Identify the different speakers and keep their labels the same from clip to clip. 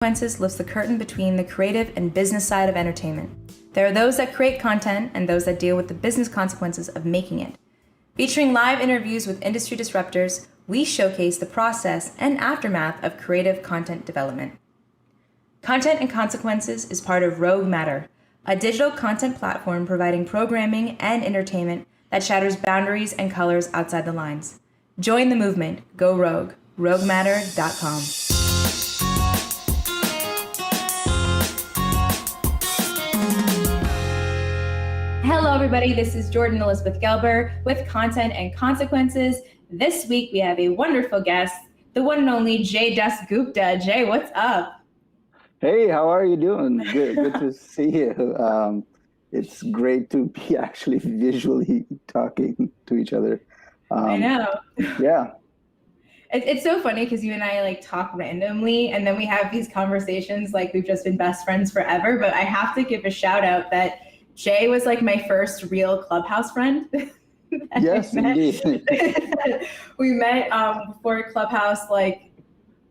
Speaker 1: Consequences lifts the curtain between the creative and business side of entertainment. There are those that create content and those that deal with the business consequences of making it. Featuring live interviews with industry disruptors, we showcase the process and aftermath of creative content development. Content and Consequences is part of Rogue Matter, a digital content platform providing programming and entertainment that shatters boundaries and colors outside the lines. Join the movement. Go Rogue. RogueMatter.com. Hello, everybody. This is Jordan Elizabeth Gelber with Content and Consequences. This week, we have a wonderful guest, the one and only Jayjit DasGupta. Jay, what's up?
Speaker 2: Hey, how are you doing? Good to see you. It's great to be actually visually talking to each other.
Speaker 1: I know.
Speaker 2: Yeah.
Speaker 1: It's so funny because you and I like talk randomly and then we have these conversations like we've just been best friends forever. But I have to give a shout out that Jay was like my first real Clubhouse friend.
Speaker 2: Yes, indeed.
Speaker 1: We met before Clubhouse like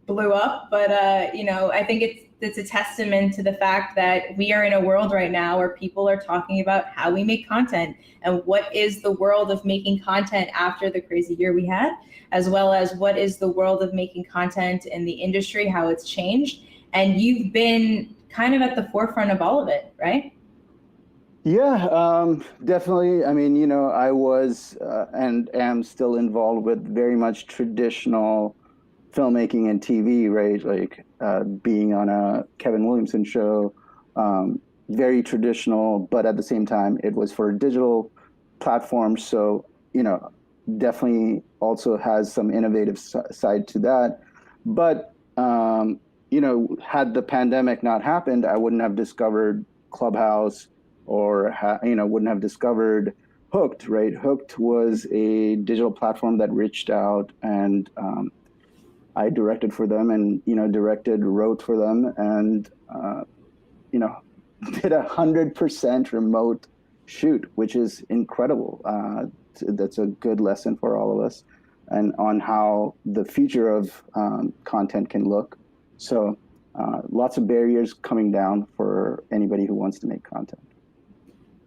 Speaker 1: blew up, but I think it's a testament to the fact that we are in a world right now where people are talking about how we make content and what is the world of making content after the crazy year we had, as well as what is the world of making content in the industry, how it's changed. And you've been kind of at the forefront of all of it, right?
Speaker 2: Yeah, definitely. I mean, I was and am still involved with very much traditional filmmaking and TV, right? Like being on a Kevin Williamson show, very traditional, but at the same time, it was for a digital platform. So, definitely also has some innovative side to that. But, had the pandemic not happened, I wouldn't have discovered Clubhouse or, wouldn't have discovered Hooked, right? Hooked was a digital platform that reached out and I directed for them and, wrote for them and, did 100% remote shoot, which is incredible. That's a good lesson for all of us and on how the future of content can look. So lots of barriers coming down for anybody who wants to make content.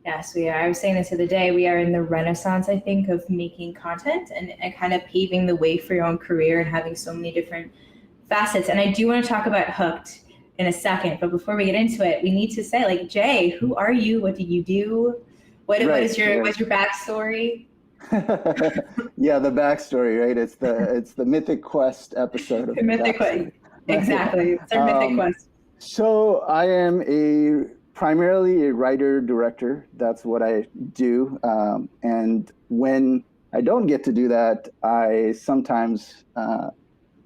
Speaker 1: Yes, we are. I was saying this the other day. We are in the renaissance, I think, of making content and kind of paving the way for your own career and having so many different facets. And I do want to talk about Hooked in a second. But before we get into it, we need to say, like, Jay, who are you? What do you do? What's your backstory?
Speaker 2: Yeah, the backstory, right? It's the Mythic Quest episode of
Speaker 1: the Mythic Quest. Exactly. It's our Mythic Quest.
Speaker 2: So I am primarily a writer-director. That's what I do. And when I don't get to do that, I sometimes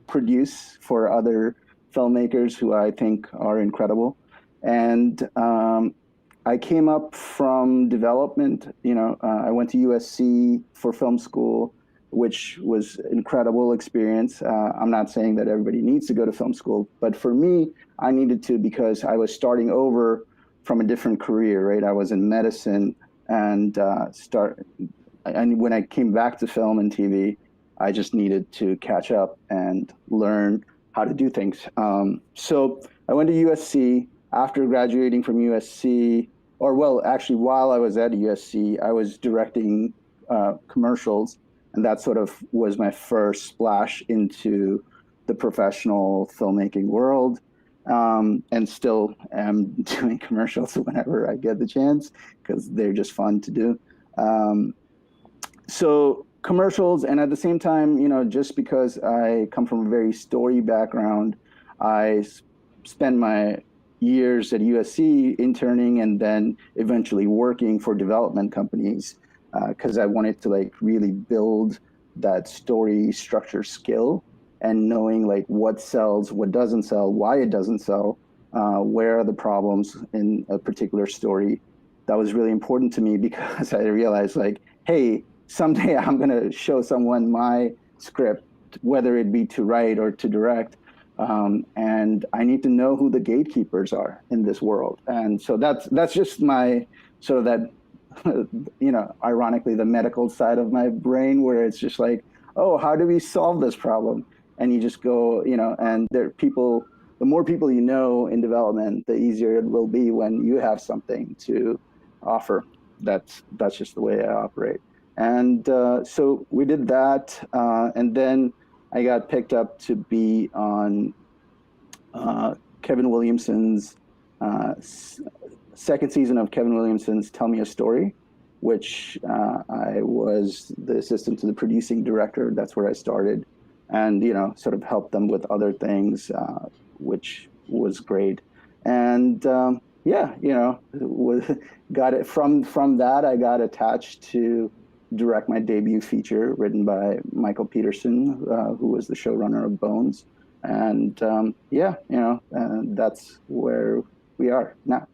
Speaker 2: produce for other filmmakers who I think are incredible. And I came up from development. I went to USC for film school, which was an incredible experience. I'm not saying that everybody needs to go to film school, but for me, I needed to because I was starting over from a different career, right? I was in medicine and when I came back to film and TV, I just needed to catch up and learn how to do things. So I went to USC. After graduating from USC, actually while I was at USC, I was directing commercials, and that sort of was my first splash into the professional filmmaking world. And still am doing commercials whenever I get the chance because they're just fun to do. So commercials, and at the same time, just because I come from a very story background, I spent my years at USC interning and then eventually working for development companies because I wanted to really build that story structure skill. And knowing what sells, what doesn't sell, why it doesn't sell, where are the problems in a particular story. That was really important to me because I realized hey, someday I'm going to show someone my script, whether it be to write or to direct. And I need to know who the gatekeepers are in this world. And so that's just my sort of that, ironically, the medical side of my brain where it's just oh, how do we solve this problem? And you just go, and there are people the more people you know in development, the easier it will be when you have something to offer. That's just the way I operate. And so we did that, and then I got picked up to be on Kevin Williamson's second season of Kevin Williamson's Tell Me a Story, which I was the assistant to the producing director. That's where I started, and sort of helped them with other things, which was great. And got it from that. I got attached to direct my debut feature written by Michael Peterson, who was the showrunner of Bones. And that's where we are now.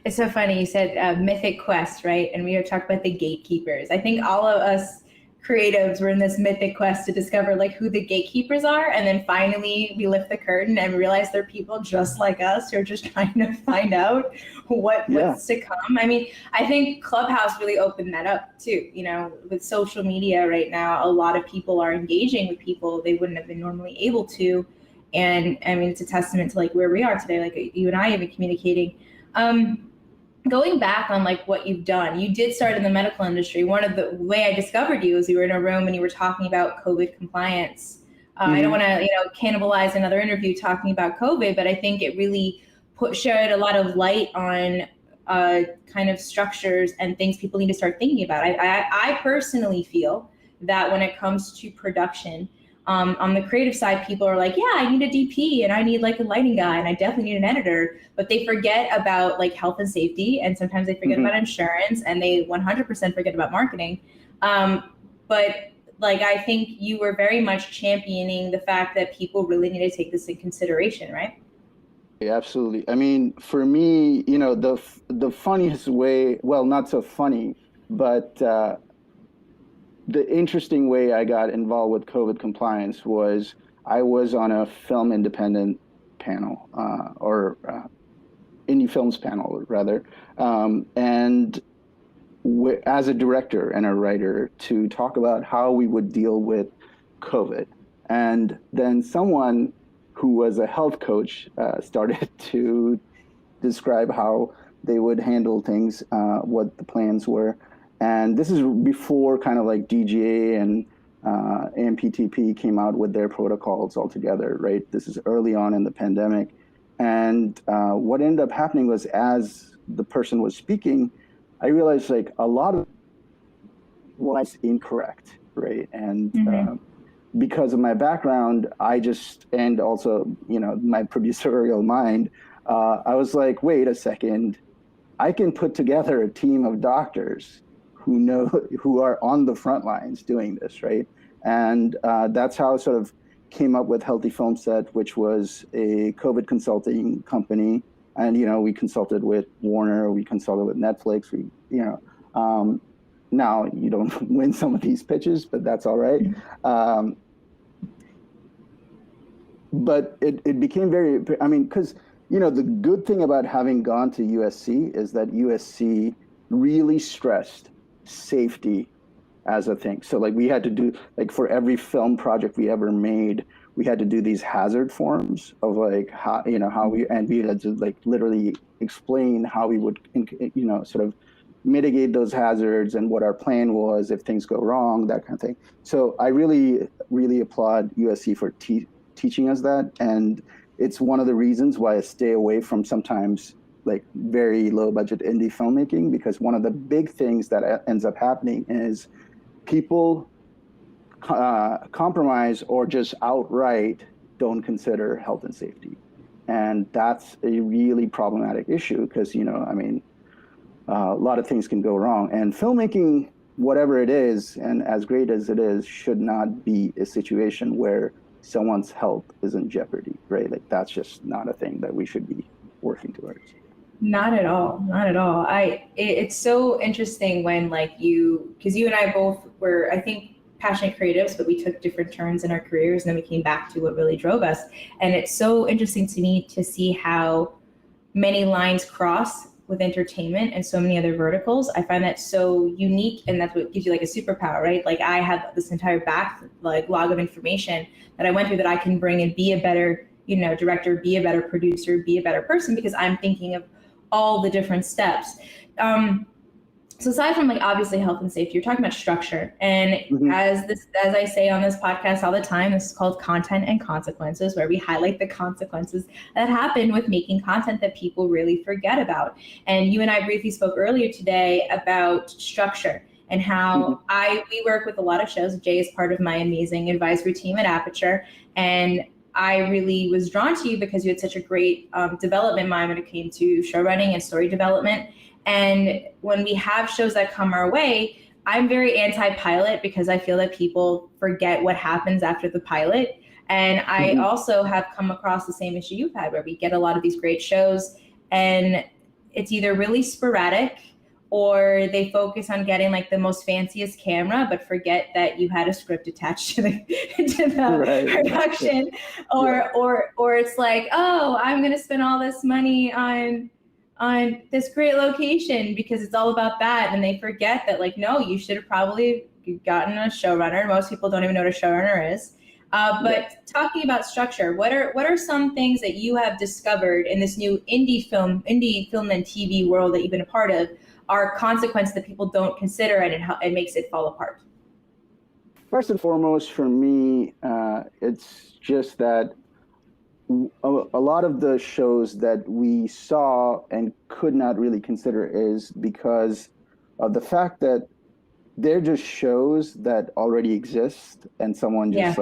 Speaker 1: It's so funny. You said mythic quest, right? And we were talking about the gatekeepers. I think all of us creatives were in this mythic quest to discover like who the gatekeepers are. And then finally we lift the curtain and realize they're people just like us who are just trying to find out what's to come. I mean, I think Clubhouse really opened that up too. With social media right now, a lot of people are engaging with people they wouldn't have been normally able to. And I mean, it's a testament to like where we are today, like you and I have been communicating. Going back on like what you've done, you did start in the medical industry. One of the way I discovered you is you were in a room and you were talking about COVID compliance. I don't want to, cannibalize another interview talking about COVID, but I think it really shed a lot of light on kind of structures and things people need to start thinking about. I personally feel that when it comes to production, on the creative side, people are like, yeah, I need a DP and I need like a lighting guy and I definitely need an editor, but they forget about like health and safety. And sometimes they forget about insurance and they 100% forget about marketing. But like, I think you were very much championing the fact that people really need to take this in consideration, right?
Speaker 2: Yeah, absolutely. I mean, for me, the funniest way, well, not so funny, but the interesting way I got involved with COVID compliance was I was on a film independent panel, or indie films panel rather, and as a director and a writer to talk about how we would deal with COVID. And then someone who was a health coach started to describe how they would handle things, what the plans were. And this is before kind of like DGA and AMPTP came out with their protocols altogether, right? This is early on in the pandemic. And what ended up happening was as the person was speaking, I realized like a lot of it was incorrect, right? And because of my background, and also, my producerial mind, I was like, wait a second, I can put together a team of doctors who are on the front lines doing this, right? And that's how I sort of came up with Healthy Film Set, which was a COVID consulting company. And, we consulted with Warner, we consulted with Netflix, now you don't win some of these pitches, but that's all right. But it became very, because, the good thing about having gone to USC is that USC really stressed safety as a thing. So like we had to do, like for every film project we ever made, we had to do these hazard forms of like how we had to like literally explain how we would, sort of mitigate those hazards and what our plan was if things go wrong, that kind of thing. So I really, really applaud USC for teaching us that. And it's one of the reasons why I stay away from sometimes like very low budget indie filmmaking, because one of the big things that ends up happening is people compromise or just outright don't consider health and safety. And that's a really problematic issue because, a lot of things can go wrong. And filmmaking, whatever it is, and as great as it is, should not be a situation where someone's health is in jeopardy, right? Like that's just not a thing that we should be working towards.
Speaker 1: Not at all. Not at all. It's so interesting when because you and I both were, I think, passionate creatives, but we took different turns in our careers and then we came back to what really drove us. And it's so interesting to me to see how many lines cross with entertainment and so many other verticals. I find that so unique, and that's what gives you like a superpower, right? Like I have this entire log of information that I went through that I can bring and be a better director, be a better producer, be a better person, because I'm thinking of all the different steps. So aside from obviously health and safety, you're talking about structure. And as I say on this podcast all the time, this is called Content and Consequences, where we highlight the consequences that happen with making content that people really forget about. And you and I briefly spoke earlier today about structure and how we work with a lot of shows. Jay is part of my amazing advisory team at Aperture. And I really was drawn to you because you had such a great development mind when it came to show running and story development. And when we have shows that come our way, I'm very anti-pilot because I feel that people forget what happens after the pilot. And I also have come across the same issue you've had, where we get a lot of these great shows and it's either really sporadic or they focus on getting the most fanciest camera, but forget that you had a script attached to the production. Or it's oh, I'm going to spend all this money on this great location because it's all about that. And they forget that no, you should have probably gotten a showrunner. Most people don't even know what a showrunner is. But talking about structure, what are some things that you have discovered in this new indie film and TV world that you've been a part of are consequences that people don't consider, and it makes it fall apart?
Speaker 2: First and foremost, for me, it's just that a lot of the shows that we saw and could not really consider is because of the fact that they're just shows that already exist and someone just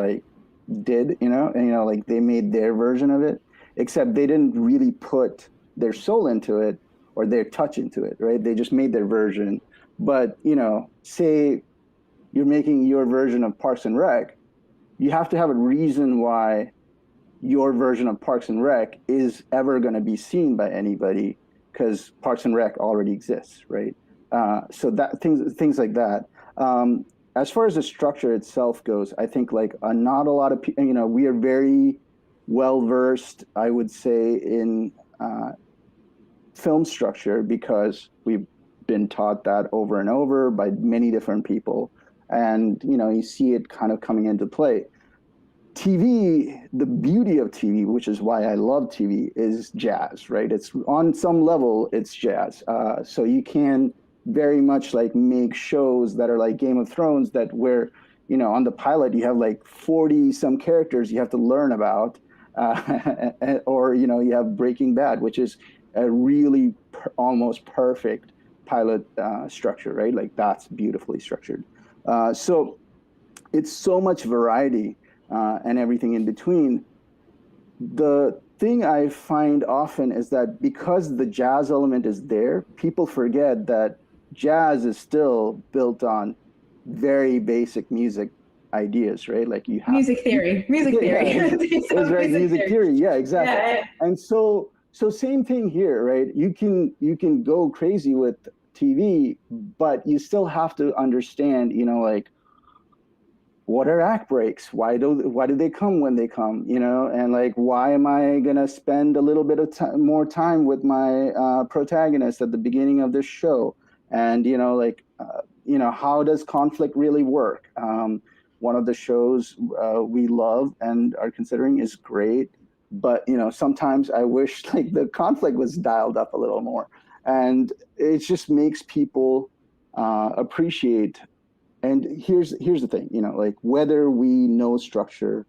Speaker 2: did, and they made their version of it, except they didn't really put their soul into it or their touch into it, right? They just made their version. But, say you're making your version of Parks and Rec, you have to have a reason why your version of Parks and Rec is ever going to be seen by anybody, because Parks and Rec already exists, right? So that things like that. As far as the structure itself goes, I think not a lot of people, we are very well versed, I would say, in film structure because we've been taught that over and over by many different people, and you see it kind of coming into play. TV, the beauty of TV, which is why I love TV, is jazz, right? It's on some level, it's jazz. So you can very much make shows that are like Game of Thrones, that where, on the pilot, you have 40 some characters you have to learn about, or, you have Breaking Bad, which is a really almost perfect pilot structure, right? That's beautifully structured. So it's so much variety. And everything in between. The thing I find often is that because the jazz element is there, people forget that jazz is still built on very basic music ideas, right? You have
Speaker 1: music theory.
Speaker 2: That's right, music theory. Yeah, exactly. Yeah. And so same thing here, right? You can go crazy with TV, but you still have to understand, what are act breaks? Why do they come when they come? And why am I gonna spend a little bit of more time with my protagonist at the beginning of this show? And how does conflict really work? One of the shows we love and are considering is great, but sometimes I wish the conflict was dialed up a little more, and it just makes people appreciate. And here's the thing, whether we know structure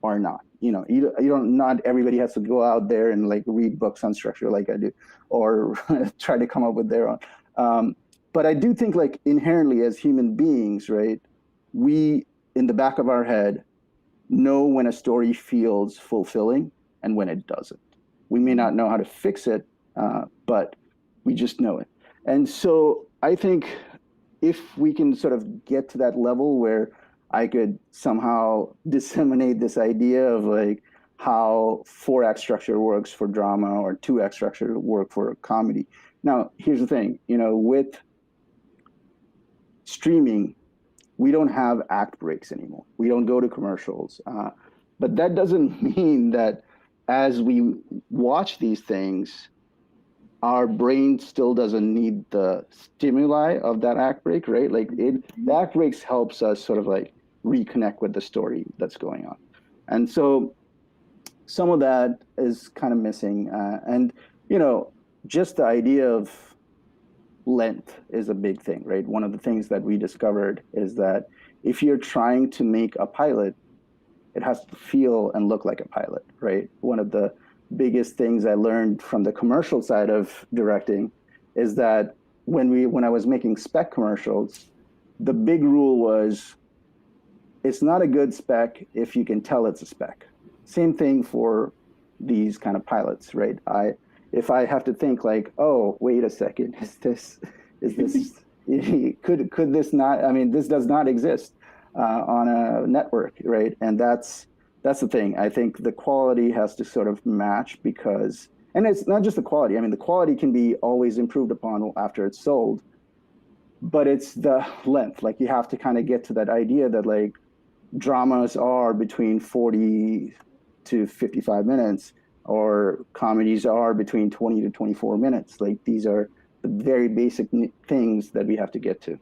Speaker 2: or not, not everybody has to go out there and read books on structure like I do, or try to come up with their own. But I do think inherently as human beings, right, we in the back of our head know when a story feels fulfilling and when it doesn't. We may not know how to fix it, but we just know it. And so I think if we can sort of get to that level where I could somehow disseminate this idea of how 4-act structure works for drama or 2-act structure work for comedy. Now, here's the thing, with streaming, we don't have act breaks anymore. We don't go to commercials. But that doesn't mean that as we watch these things, our brain still doesn't need the stimuli of that act break, right? The act breaks helps us sort of reconnect with the story that's going on. And so some of that is kind of missing. And, just the idea of length is a big thing, right? One of the things that we discovered is that if you're trying to make a pilot, it has to feel and look like a pilot, right? One of the biggest things I learned from the commercial side of directing is that when I was making spec commercials, the big rule was it's not a good spec if you can tell it's a spec. Same thing for these kind of pilots, right? If I have to think like, oh, wait a second, is this could this not? I mean, this does not exist on a network, right? And that's the thing. I think the quality has to sort of match because, and it's not just the quality. I mean, the quality can be always improved upon after it's sold, but it's the length. Like you have to kind of get to that idea that like dramas are between 40 to 55 minutes, or comedies are between 20 to 24 minutes. Like these are the very basic things that we have to get to.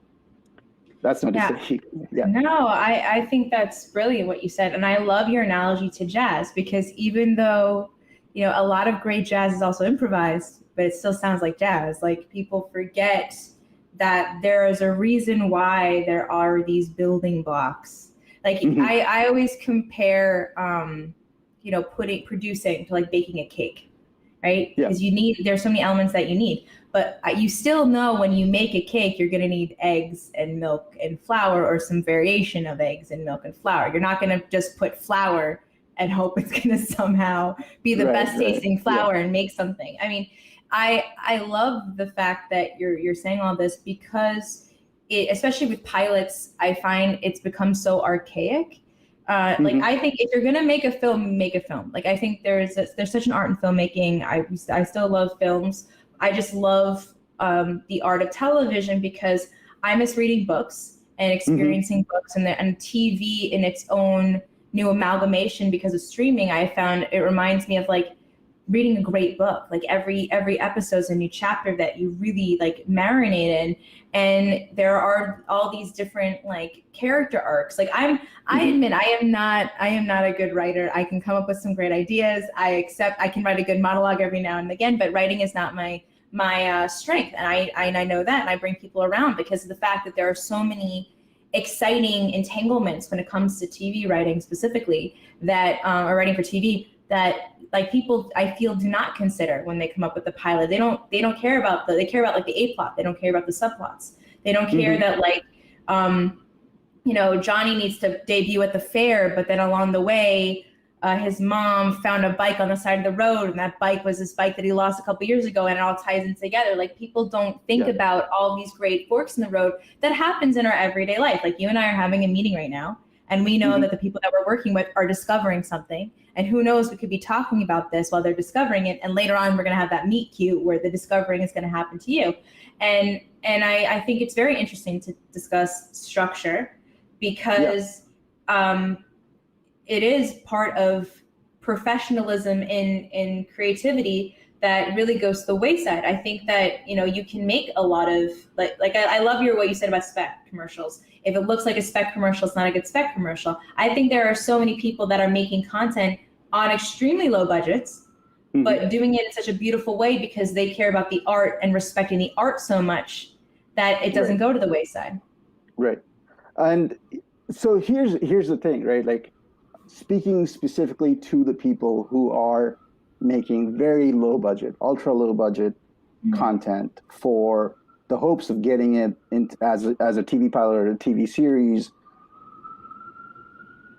Speaker 2: That's not to say. Yeah.
Speaker 1: No, I think that's brilliant what you said. And I love your analogy to jazz, because even though, a lot of great jazz is also improvised, but it still sounds like jazz. Like people forget that there is a reason why there are these building blocks. Like I always compare, producing to like baking a cake, right? Because there's so many elements that you need, but you still know when you make a cake, you're going to need eggs and milk and flour, or some variation of eggs and milk and flour. You're not going to just put flour and hope it's going to somehow be the best tasting flour and make something. I mean, I love the fact that you're saying all this, because especially with pilots, I find it's become so archaic. Like I think if you're gonna make a film, make a film. Like I think there's such an art in filmmaking. I still love films. I just love the art of television, because I miss reading books and experiencing books, and TV in its own new amalgamation because of streaming. I found it reminds me of like reading a great book. Like every episode is a new chapter that you really like marinate in, and there are all these different like character arcs. Like I admit I am not a good writer. I can come up with some great ideas. I can write a good monologue every now and again, but writing is not my strength, and I know that, and I bring people around because of the fact that there are so many exciting entanglements when it comes to TV writing specifically, that or writing for TV, that like people I feel do not consider when they come up with the pilot. They don't care about they care about like the A plot. They don't care about the subplots. They don't care that like Johnny needs to debut at the fair, but then along the way his mom found a bike on the side of the road, and that bike was this bike that he lost a couple years ago, and it all ties in together. Like people don't think about all these great forks in the road that happens in our everyday life. Like you and I are having a meeting right now, and we know that the people that we're working with are discovering something, and who knows, we could be talking about this while they're discovering it, and later on we're going to have that meet cute where the discovering is going to happen to you. And I think it's very interesting to discuss structure, because it is part of professionalism in creativity that really goes to the wayside. I think that, you can make a lot of like I love what you said about spec commercials. If it looks like a spec commercial, it's not a good spec commercial. I think there are so many people that are making content on extremely low budgets, but doing it in such a beautiful way because they care about the art and respecting the art so much that it doesn't go to the wayside.
Speaker 2: Right. And so here's the thing, right? Like, speaking specifically to the people who are making very low budget, ultra low budget content for the hopes of getting it as a TV pilot or a TV series,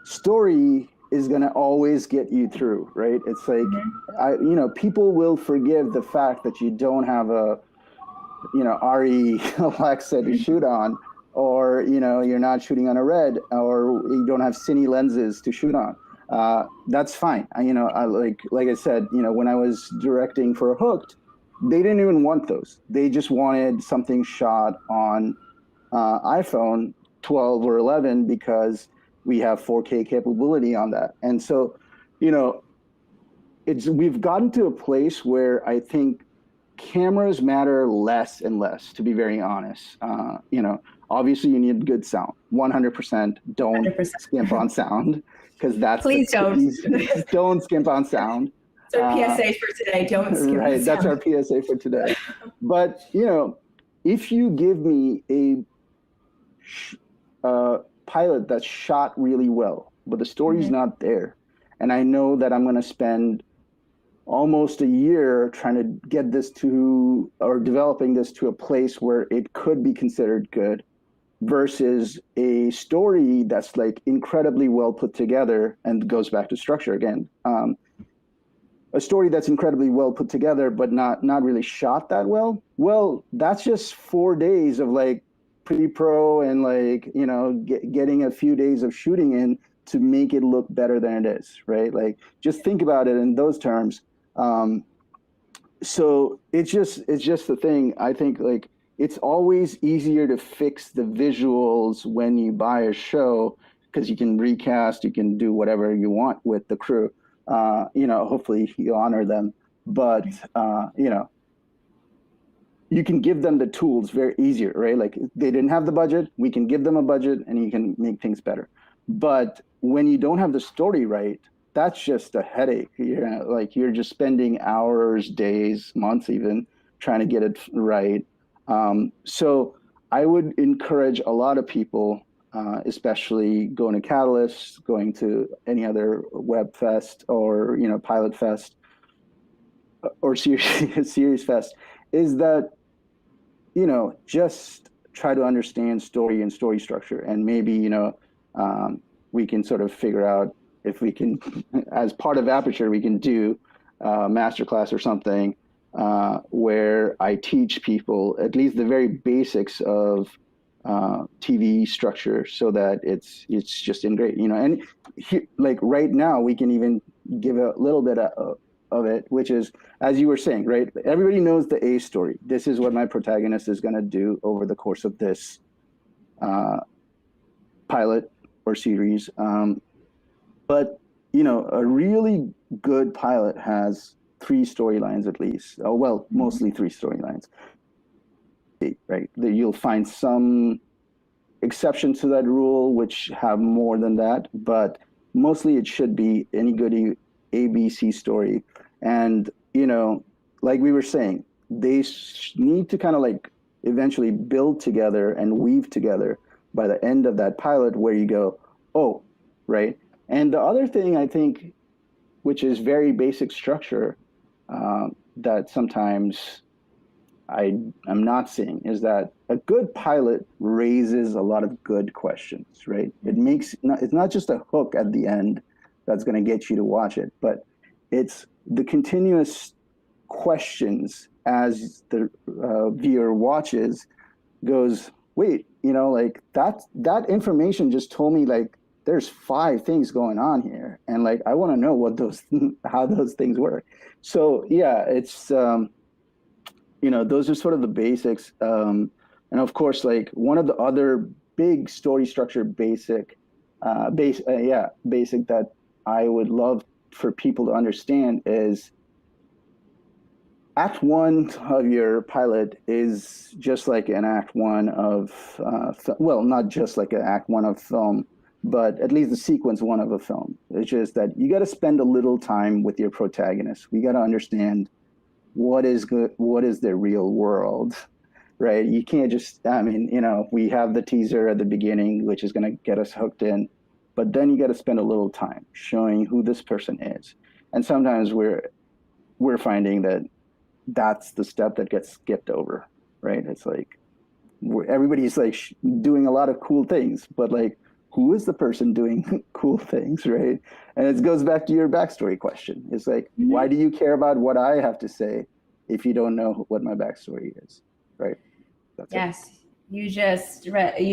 Speaker 2: story is going to always get you through, right? It's like, people will forgive the fact that you don't have a, RE Alexa to shoot on, or, you're not shooting on a red, or you don't have cine lenses to shoot on. That's fine. Like I said, when I was directing for Hooked, they didn't even want those. They just wanted something shot on iPhone 12 or 11 because we have 4K capability on that. And so, we've gotten to a place where I think cameras matter less and less, to be very honest. Obviously you need good sound, 100%. Don't 100%. Skimp on sound. because that's
Speaker 1: Please don't.
Speaker 2: don't skimp on sound.
Speaker 1: It's our PSA for today. Don't skimp
Speaker 2: right,
Speaker 1: on
Speaker 2: that's
Speaker 1: sound.
Speaker 2: our PSA for today. But if you give me a pilot that's shot really well, but the story's not there, and I know that I'm going to spend almost a year trying to get this to, or developing this to a place where it could be considered good, versus a story that's like incredibly well put together, and goes back to structure again. A story that's incredibly well put together, but not really shot that well. Well, that's just 4 days of like pre-pro and like, getting a few days of shooting in to make it look better than it is, right? Like, just think about it in those terms. So it's just the thing. I think like it's always easier to fix the visuals when you buy a show, because you can recast, you can do whatever you want with the crew. Hopefully you honor them, but you can give them the tools very easier, right? Like, they didn't have the budget, we can give them a budget and you can make things better. But when you don't have the story right, that's just a headache. You're just spending hours, days, months even trying to get it right. So I would encourage a lot of people, especially going to Catalyst, going to any other web fest or pilot fest or series fest, is that just try to understand story and story structure, and maybe we can sort of figure out if we can, as part of Aperture, we can do a masterclass or something where I teach people at least the very basics of TV structure, so that it's just ingrained, and like right now we can even give a little bit of it, which is, as you were saying, right? Everybody knows the A story. This is what my protagonist is going to do over the course of this pilot or series. But a really good pilot has 3 storylines at least. Oh, well, mostly 3 storylines. Right? You'll find some exceptions to that rule which have more than that, but mostly it should be any good ABC story. And like we were saying, they need to kind of like eventually build together and weave together by the end of that pilot, where you go, oh, right. And the other thing I think, which is very basic structure, that sometimes I'm not seeing, is that a good pilot raises a lot of good questions, right? It's not just a hook at the end that's going to get you to watch it, but it's the continuous questions as the viewer watches, goes, wait, like that information just told me like there's 5 things going on here, and like I want to know what how those things work. So yeah, it's those are sort of the basics, and of course, like one of the other big story structure basic that I would love for people to understand is Act 1 of your pilot is just like an Act 1 of, well, not just like an Act 1 of film, but at least the sequence 1 of a film. It's just that you got to spend a little time with your protagonist. We got to understand what is good, what is their real world, right? You can't just, we have the teaser at the beginning, which is going to get us hooked in, but then you got to spend a little time showing who this person is. And sometimes we're finding that that's the step that gets skipped over, right? It's like everybody's like doing a lot of cool things, but like, who is the person doing cool things, right? And it goes back to your backstory question. It's like, why do you care about what I have to say if you don't know what my backstory is, right? That's
Speaker 1: yes. It. You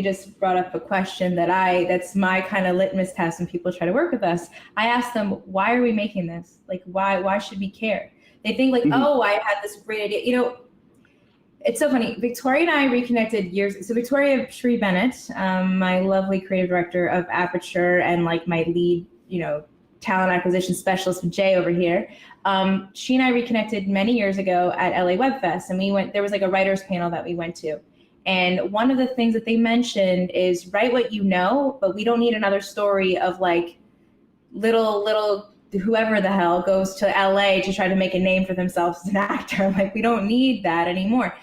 Speaker 1: just brought up a question that's my kind of litmus test when people try to work with us. I ask them, why are we making this? Like, why should we care? They think like, oh, I had this great idea. It's so funny. Victoria and I reconnected so Victoria Shree Bennett, my lovely creative director of Aperture and like my lead, talent acquisition specialist with Jay over here. She and I reconnected many years ago at LA Web Fest, and there was like a writer's panel that we went to. And one of the things that they mentioned is write what you know, but we don't need another story of like little whoever the hell goes to LA to try to make a name for themselves as an actor. Like, we don't need that anymore.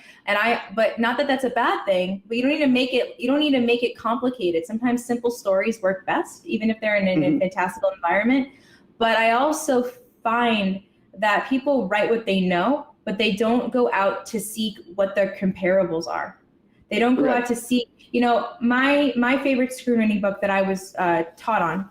Speaker 1: But not that that's a bad thing, but you don't need to make it complicated. Sometimes simple stories work best, even if they're in a fantastical environment. But I also find that people write what they know, but they don't go out to seek what their comparables are. They don't go out to seek, my favorite screenwriting book that I was taught on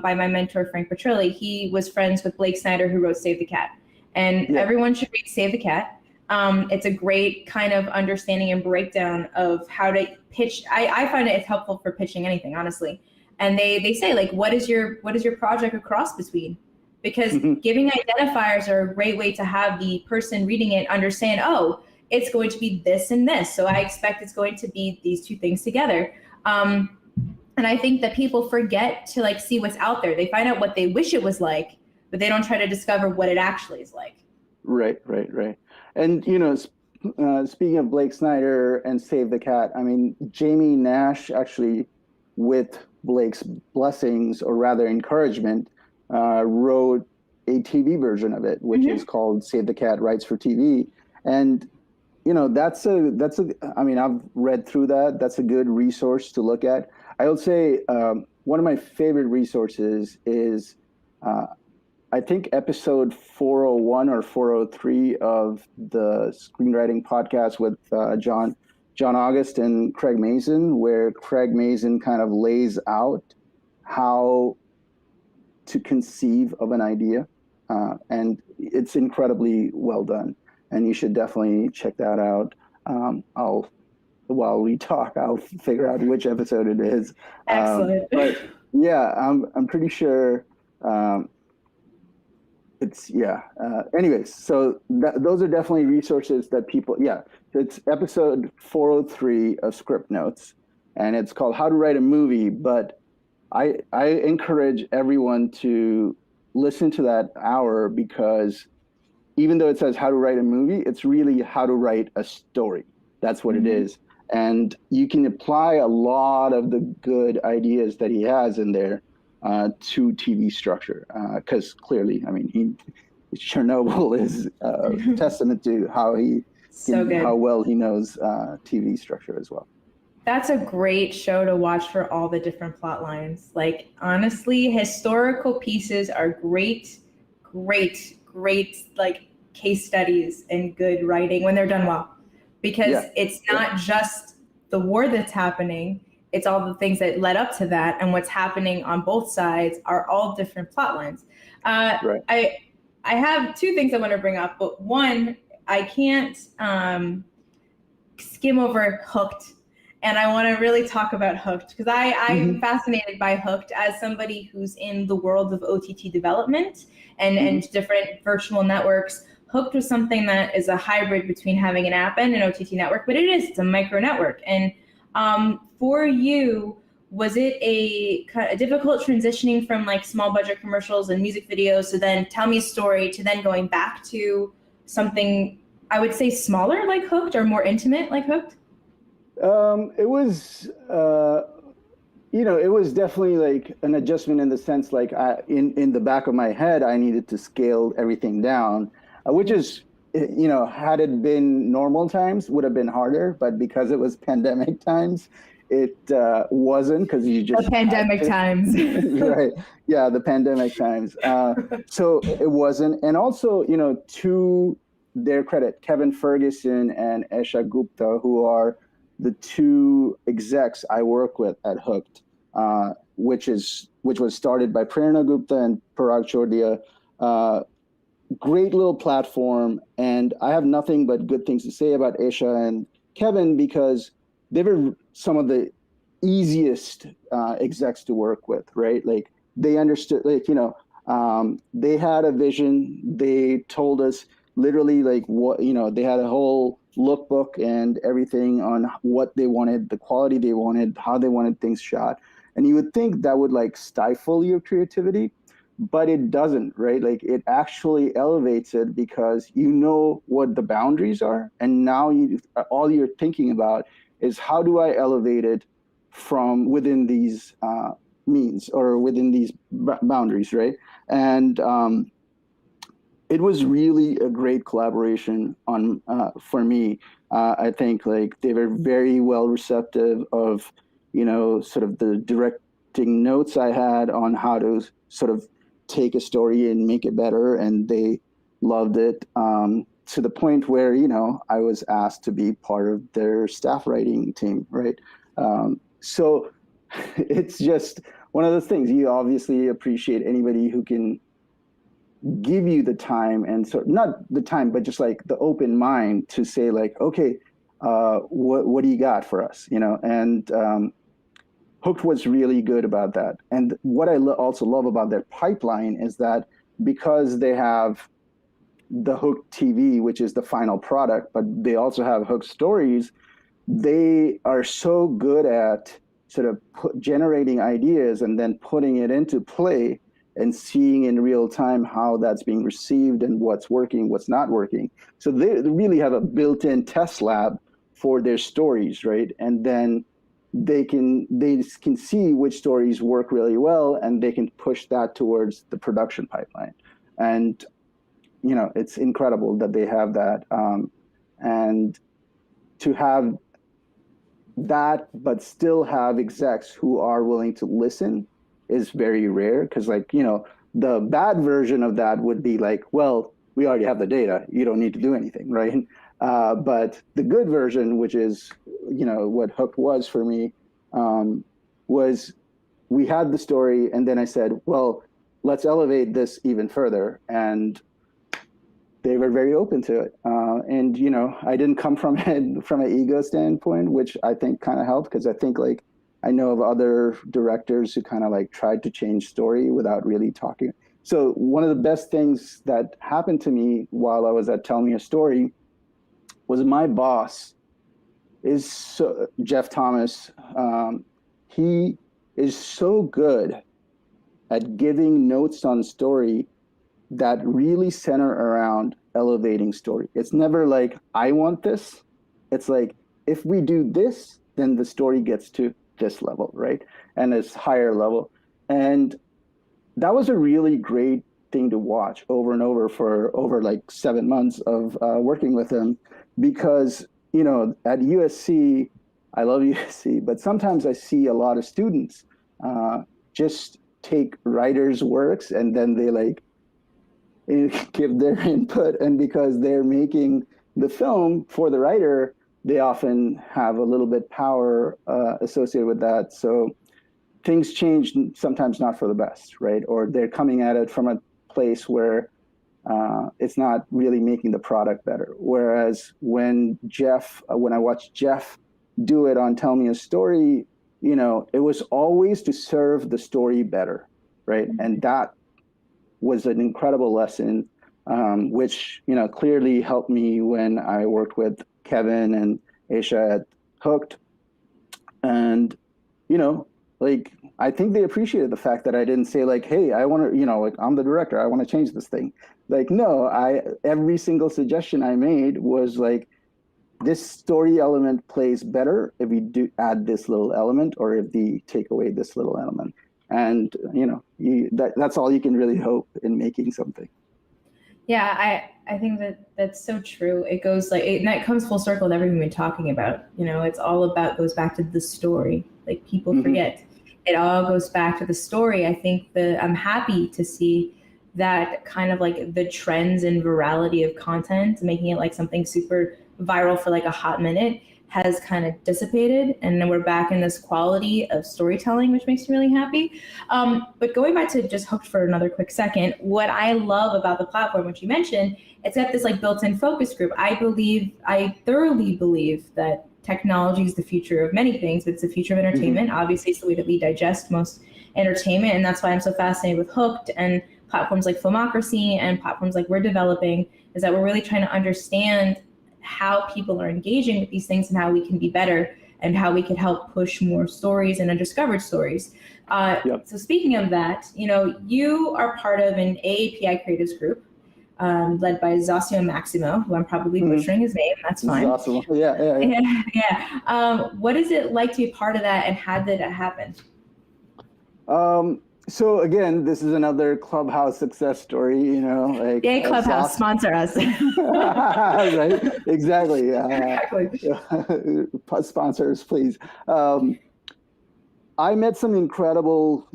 Speaker 1: by my mentor, Frank Petrilli. He was friends with Blake Snyder, who wrote Save the Cat. And everyone should read Save the Cat. It's a great kind of understanding and breakdown of how to pitch. I find it's helpful for pitching anything, honestly. And they say, like, what is your project a cross between? Because giving identifiers are a great way to have the person reading it understand, oh, it's going to be this and this. So I expect it's going to be these two things together. And I think that people forget to like see what's out there. They find out what they wish it was like, but they don't try to discover what it actually is like. Right.
Speaker 2: And, speaking of Blake Snyder and Save the Cat, I mean, Jamie Nash actually, with Blake's blessings, or rather encouragement, wrote a TV version of it, which is called Save the Cat Writes for TV. And, I mean, I've read through that. That's a good resource to look at. I would say one of my favorite resources is, I think, episode 401 or 403 of the screenwriting podcast with John August and Craig Mazin, where Craig Mazin kind of lays out how to conceive of an idea. And it's incredibly well done. And you should definitely check that out. While we talk, I'll figure out which episode it is.
Speaker 1: Excellent.
Speaker 2: But yeah, I'm pretty sure anyways, so those are definitely resources that people, it's episode 403 of Script Notes, and it's called How to Write a Movie. But I encourage everyone to listen to that hour, because even though it says how to write a movie, it's really how to write a story. That's what it is. And you can apply a lot of the good ideas that he has in there to TV structure. Because clearly, I mean, Chernobyl is a testament to how how well he knows TV structure as well.
Speaker 1: That's a great show to watch for all the different plot lines. Like, honestly, historical pieces are great, like, case studies and good writing when they're done well. Because it's not just the war that's happening, it's all the things that led up to that, and what's happening on both sides are all different plot lines. I have two things I want to bring up, but one, I can't skim over Hooked. And I want to really talk about Hooked, because I'm fascinated by Hooked as somebody who's in the world of OTT development and different virtual networks. Hooked was something that is a hybrid between having an app and an OTT network, but it's a micro network. And for you, was it a difficult transitioning from like small budget commercials and music videos to then Tell Me a Story, to then going back to something, I would say, smaller like Hooked, or more intimate like Hooked?
Speaker 2: It was, it was definitely like an adjustment, in the sense, like, in the back of my head, I needed to scale everything down, which is, had it been normal times, would have been harder. But because it was pandemic times, it wasn't, because you just...
Speaker 1: The pandemic times.
Speaker 2: Right. Yeah, the pandemic times. So it wasn't. And also, to their credit, Kevin Ferguson and Esha Gupta, who are the two execs I work with at Hooked, which was started by Prerna Gupta and Parag Chordia. Great little platform, and I have nothing but good things to say about Esha and Kevin, because they were some of the easiest execs to work with, right? Like, they understood, like, they had a vision. They told us literally, like, what, they had a whole lookbook and everything on what they wanted, the quality they wanted, how they wanted things shot. And you would think that would like stifle your creativity, but it doesn't, right? Like, it actually elevates it, because you know what the boundaries are. And now all you're thinking about is, how do I elevate it from within these means or within these boundaries, right? And it was really a great collaboration on for me. I think like they were very well receptive of, sort of the directing notes I had on how to sort of take a story and make it better, and they loved it to the point where I was asked to be part of their staff writing team, right? So it's just one of those things. You obviously appreciate anybody who can give you the time and not the time, but just like the open mind to say like, okay, what do you got for us? And Hooked was really good about that. And what I also love about their pipeline is that because they have the Hooked TV, which is the final product, but they also have Hooked Stories, they are so good at sort of generating ideas and then putting it into play and seeing in real time how that's being received and what's working, what's not working. So they really have a built-in test lab for their stories, right? And then they can see which stories work really well, and they can push that towards the production pipeline. And it's incredible that they have that. And to have that, but still have execs who are willing to listen is very rare, because the bad version of that would be like, well, we already have the data, you don't need to do anything, right? But the good version, which is what Hooked was for me, was we had the story, and then I said, well, let's elevate this even further, and they were very open to it. And I didn't come from an ego standpoint, which I think kind of helped, because I think like I know of other directors who kind of like tried to change story without really talking. So one of the best things that happened to me while I was at Tell Me a Story was my boss is Jeff Thomas. He is so good at giving notes on story that really center around elevating story. It's never like, I want this. It's like, if we do this, then the story gets to this level, right? And it's higher level. And that was a really great thing to watch over and over for over like 7 months of working with him, because at USC, I love USC, but sometimes I see a lot of students just take writers' works and then they like give their input, and because they're making the film for the writer, they often have a little bit power associated with that. So things change, sometimes not for the best, right? Or they're coming at it from a place where it's not really making the product better. Whereas when I watched Jeff do it on Tell Me a Story, it was always to serve the story better, right? And that was an incredible lesson, which clearly helped me when I worked with Kevin and Aisha at Hooked. And like I think they appreciated the fact that I didn't say like, hey, I want to, like I'm the director, I want to change this thing. Like, no, every single suggestion I made was like, this story element plays better if we do add this little element, or if we take away this little element. And that's all you can really hope in making something.
Speaker 1: Yeah, I think that's so true. It goes like and that comes full circle with everything we've been talking about. It's all about, goes back to the story. Like people forget, it all goes back to the story. I think I'm happy to see that kind of like the trends and virality of content, making it like something super viral for like a hot minute, has kind of dissipated, and then we're back in this quality of storytelling, which makes me really happy. But going back to just Hooked for another quick second, what I love about the platform, which you mentioned, it's got this like built-in focus group. I thoroughly believe that technology is the future of many things. It's the future of entertainment. Obviously, it's the way that we digest most entertainment, and that's why I'm so fascinated with Hooked and platforms like Filmocracy and platforms like we're developing, is that we're really trying to understand how people are engaging with these things and how we can be better and how we can help push more stories and undiscovered stories. So speaking of that, you are part of an AAPI creatives group led by Zasio Maximo, who I'm probably butchering his name. That's fine.
Speaker 2: Zasio. Yeah.
Speaker 1: What is it like to be part of that, and how did it happen?
Speaker 2: So again, this is another Clubhouse success story, like
Speaker 1: Yay, Clubhouse, sponsor us.
Speaker 2: right? Exactly.
Speaker 1: Exactly.
Speaker 2: Sponsors, please. I met some incredible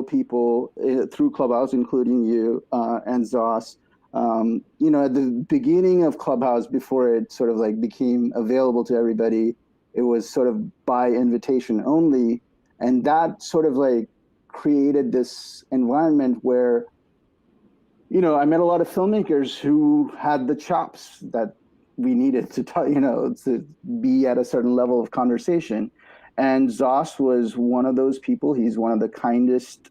Speaker 2: people through Clubhouse, including you and Zos. At the beginning of Clubhouse, before it sort of like became available to everybody, it was sort of by invitation only, and that sort of like created this environment where, I met a lot of filmmakers who had the chops that we needed to talk, to be at a certain level of conversation. And Zos was one of those people. He's one of the kindest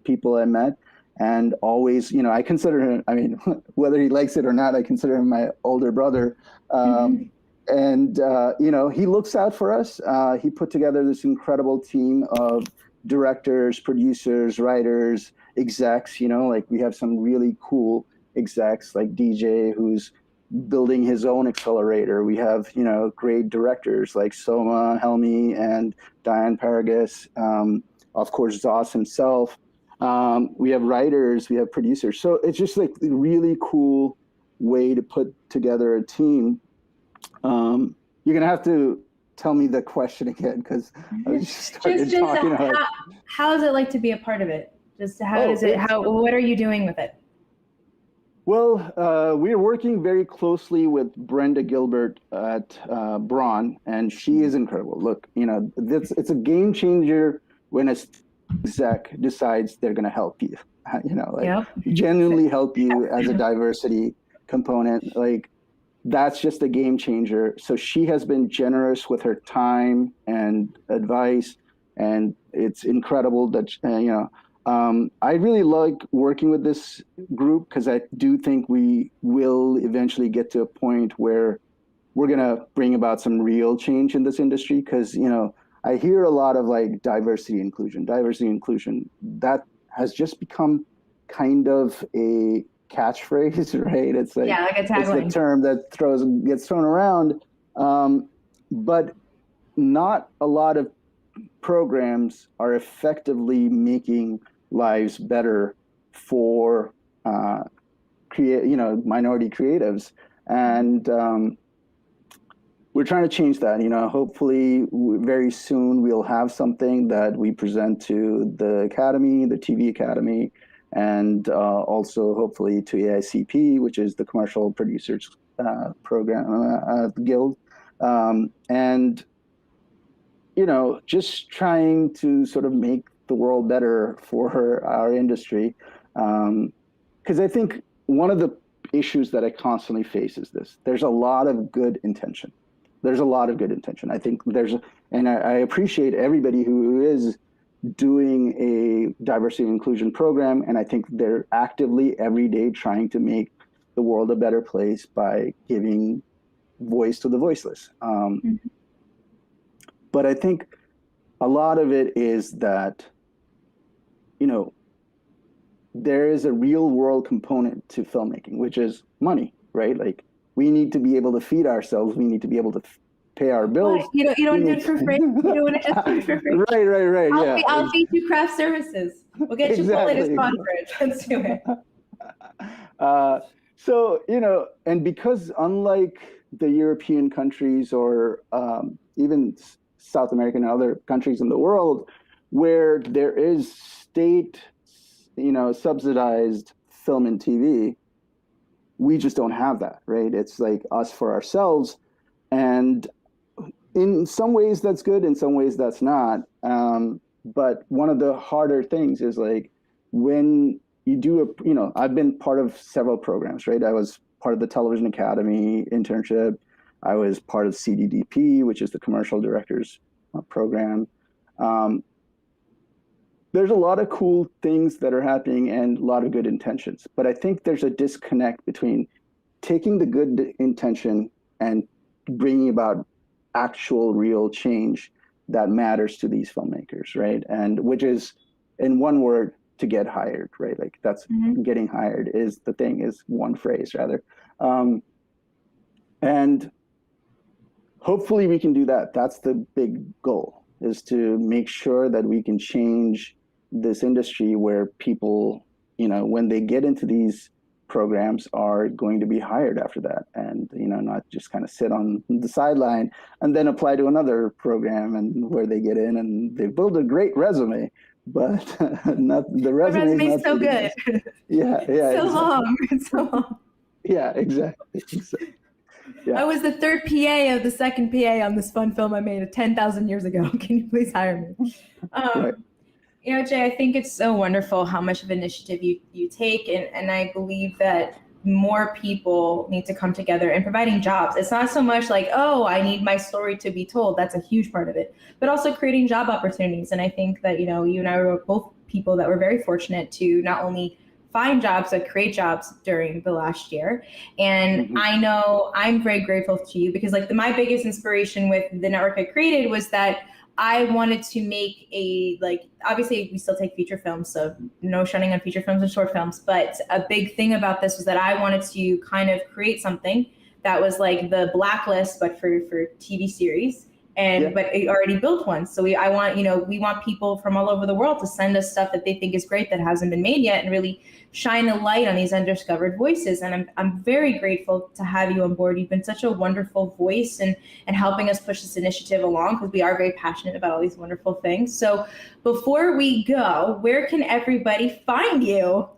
Speaker 2: people I met. And always, I consider him, I mean, whether he likes it or not, I consider him my older brother. And, he looks out for us. He put together this incredible team of directors, producers, writers, execs, like we have some really cool execs like DJ who's building his own accelerator. We have, great directors like Soma Helmi and Diane Paragus, of course, Zos himself. We have writers, we have producers. So it's just like a really cool way to put together a team. You're going to have to tell me the question again, because I was just started talking about
Speaker 1: how is it like to be a part of it? Just what are you doing with it?
Speaker 2: Well, we're working very closely with Brenda Gilbert at Braun, and she is incredible. Look, it's a game changer when a exec decides they're going to help you, genuinely help you as a diversity component. Like, that's just a game changer. So she has been generous with her time and advice, and it's incredible that, I really like working with this group because I do think we will eventually get to a point where we're going to bring about some real change in this industry. Because, I hear a lot of like diversity inclusion. That has just become kind of a catchphrase, right? It's like,
Speaker 1: like a tagline.
Speaker 2: It's the term that gets thrown around, but not a lot of programs are effectively making lives better for minority creatives, and we're trying to change that. Hopefully very soon we'll have something that we present to the Academy, the TV Academy, and also hopefully to AICP, which is the Commercial Producers Program Guild, and just trying to sort of make the world better for our industry. Because I think one of the issues that I constantly face is this: there's a lot of good intention. I think and I appreciate everybody who is doing a diversity and inclusion program, and I think they're actively every day trying to make the world a better place by giving voice to the voiceless. But I think a lot of it is that, there is a real world component to filmmaking, which is money, right? Like, we need to be able to feed ourselves. We need to be able to pay our bills.
Speaker 1: What? You don't do it for free. You don't want to just do it for free.
Speaker 2: Right.
Speaker 1: I'll feed you craft services. We'll get you Chipotle to sponsor it. Let's do it.
Speaker 2: So, and because unlike the European countries or even South American and other countries in the world where there is state, subsidized film and TV, we just don't have that, right? It's like us for ourselves. And in some ways that's good, in some ways that's not. But one of the harder things is like when you do I've been part of several programs, right? I was part of the Television Academy internship. I was part of CDDP, which is the Commercial Directors Program. There's a lot of cool things that are happening and a lot of good intentions, but I think there's a disconnect between taking the good intention and bringing about actual real change that matters to these filmmakers, right? And which is, in one word, to get hired, right? Like that's getting hired is the thing, is one phrase rather. And hopefully we can do that. That's the big goal, is to make sure that we can change this industry where people, when they get into these programs, are going to be hired after that, and not just kind of sit on the sideline and then apply to another program and where they get in and they build a great resume, but not the resume is not
Speaker 1: so good.
Speaker 2: Yeah, yeah,
Speaker 1: so
Speaker 2: exactly.
Speaker 1: long. It's so long.
Speaker 2: Yeah, exactly. Yeah.
Speaker 1: I was the third PA of the second PA on this fun film I made 10,000 years ago. Can you please hire me?
Speaker 2: Right.
Speaker 1: Jay, I think it's so wonderful how much of initiative you take, and I believe that more people need to come together in providing jobs. It's not so much like, oh, I need my story to be told. That's a huge part of it, but also creating job opportunities. And I think that, you and I were both people that were very fortunate to not only find jobs, but create jobs during the last year. And I know I'm very grateful to you because my biggest inspiration with the network I created was that I wanted to make obviously we still take feature films, so no shunning on feature films and short films. But a big thing about this was that I wanted to kind of create something that was like the Blacklist, but for TV series. But it already built one. So we want people from all over the world to send us stuff that they think is great that hasn't been made yet, and really shine a light on these undiscovered voices. And I'm very grateful to have you on board. You've been such a wonderful voice and helping us push this initiative along, because we are very passionate about all these wonderful things. So before we go, where can everybody find you?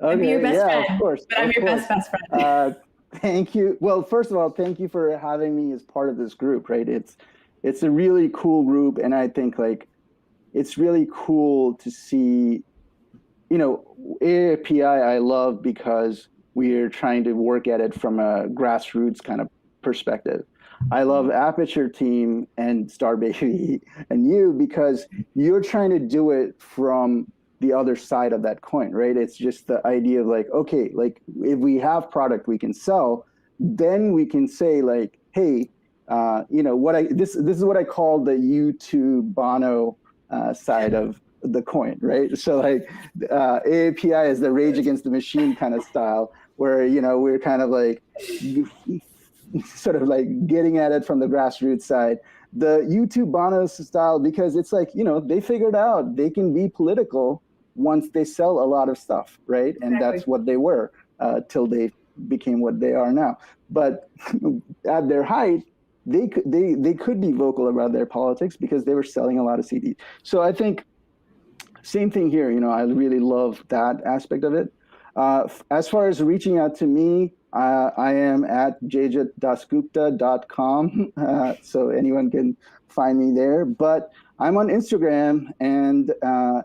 Speaker 2: Okay,
Speaker 1: I'd be your best friend,
Speaker 2: of course.
Speaker 1: But I'm your best friend.
Speaker 2: Thank you. Well, first of all, thank you for having me as part of this group, right? It's a really cool group, and I think it's really cool to see, AAPI I love because we're trying to work at it from a grassroots kind of perspective. I love Aperture Team and Star Baby and you because you're trying to do it from the other side of that coin, right? It's just the idea of okay, if we have product we can sell, then we can say hey, this is what I call the YouTube Bono side of the coin, right? So AAPI is the Rage Against the Machine kind of style, where we're kind of sort of getting at it from the grassroots side. The YouTube Bono style, because it's they figured out they can be political once they sell a lot of stuff, right? Exactly. And that's what they were till they became what they are now. But at their height, they could be vocal about their politics because they were selling a lot of CDs. So I think same thing here. I really love that aspect of it. As far as reaching out to me, I am at jayjitdasgupta.com, so anyone can find me there. But I'm on Instagram and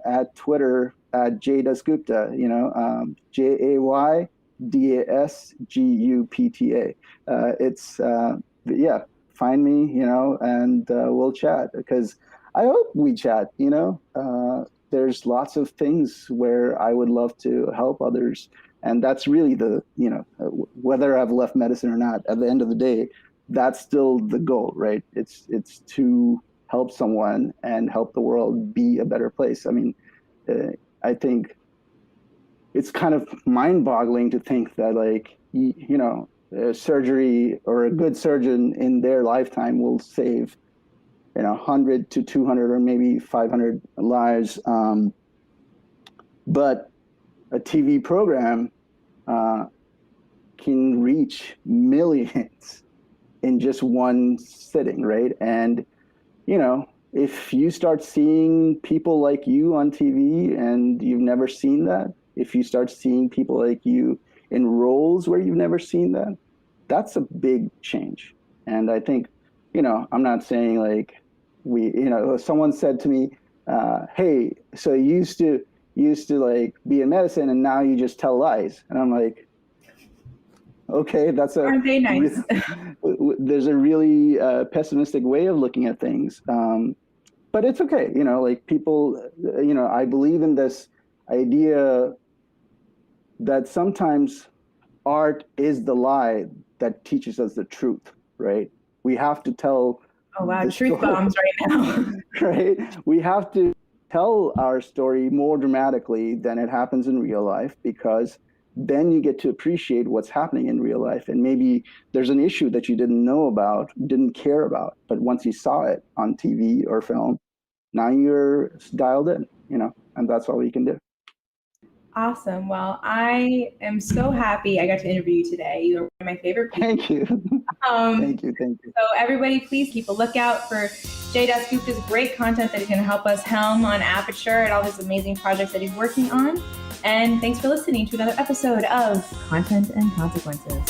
Speaker 2: at Twitter at jaydasgupta. JAYDASGUPTA. Find me, and we'll chat, because I hope we chat. There's lots of things where I would love to help others. And that's really whether I've left medicine or not, at the end of the day, that's still the goal, right? It's to help someone and help the world be a better place. I mean, I think it's kind of mind-boggling to think that surgery or a good surgeon in their lifetime will save 100 to 200 or maybe 500 lives. But a TV program can reach millions in just one sitting, right? And, if you start seeing people like you on TV and you've never seen that, if you start seeing people like you in roles where you've never seen that, that's a big change. And I think, I'm not saying someone said to me, hey, so you used to be in medicine and now you just tell lies. And I'm like, okay, aren't they nice? There's a really pessimistic way of looking at things. But it's okay. People, I believe in this idea that sometimes art is the lie that teaches us the truth, right? We have to tell.
Speaker 1: Oh, wow, truth bombs right now.
Speaker 2: Right? We have to tell our story more dramatically than it happens in real life, because then you get to appreciate what's happening in real life. And maybe there's an issue that you didn't know about, didn't care about, but once you saw it on TV or film, now you're dialed in, and that's all we can do.
Speaker 1: Awesome. Well, I am so happy I got to interview you today. You are one of my favorite people.
Speaker 2: Thank you. Thank you.
Speaker 1: So everybody, please keep a lookout for Jay DasGupta's great content that he's going to help us helm on Aperture and all his amazing projects that he's working on. And thanks for listening to another episode of Content and Consequences.